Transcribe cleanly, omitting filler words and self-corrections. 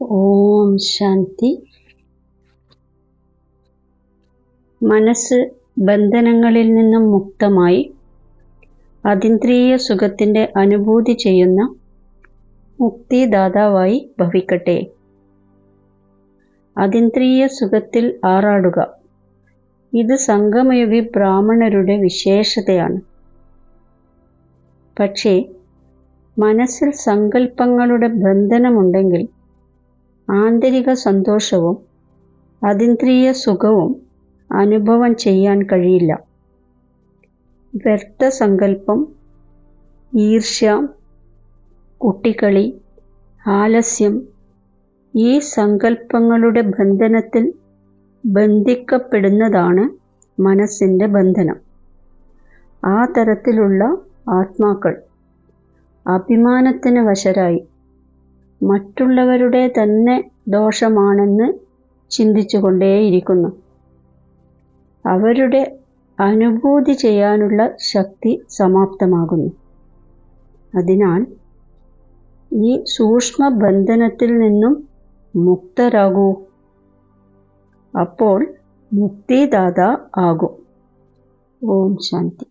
ഓം ശാന്തി. മനസ്സ് ബന്ധനങ്ങളിൽ നിന്നും മുക്തമായി അതീന്ദ്രിയ സുഖത്തിൻ്റെ അനുഭൂതി ചെയ്യുന്ന മുക്തിദാതാവായി ഭവിക്കട്ടെ. അതീന്ദ്രിയ സുഖത്തിൽ ആറാടുക, ഇത് സംഗമയുഗി ബ്രാഹ്മണരുടെ വിശേഷതയാണ്. പക്ഷേ മനസ്സിൽ സങ്കല്പങ്ങളുടെ ബന്ധനമുണ്ടെങ്കിൽ ആന്തരിക സന്തോഷവും അതീന്ദ്രിയ സുഖവും അനുഭവം ചെയ്യാൻ കഴിയില്ല. വ്യർത്ഥ സങ്കല്പം, ഈർഷ്യ, കുട്ടിക്കളി, ആലസ്യം, ഈ സങ്കല്പങ്ങളുടെ ബന്ധനത്തിൽ ബന്ധിക്കപ്പെടുന്നതാണ് മനസ്സിൻ്റെ ബന്ധനം. ആ തരത്തിലുള്ള ആത്മാക്കൾ അഭിമാനത്തിന് വശരായി മറ്റുള്ളവരുടെ തന്നെ ദോഷമാണെന്ന് ചിന്തിച്ചുകൊണ്ടേയിരിക്കുന്നു. അവരുടെ അനുഭൂതി ചെയ്യാനുള്ള ശക്തി സമാപ്തമാകുന്നു. അതിനാൽ ഈ സൂക്ഷ്മ ബന്ധനത്തിൽ നിന്നും മുക്തരാകൂ. അപ്പോൾ മുക്തിദാത ആകും. ഓം ശാന്തി.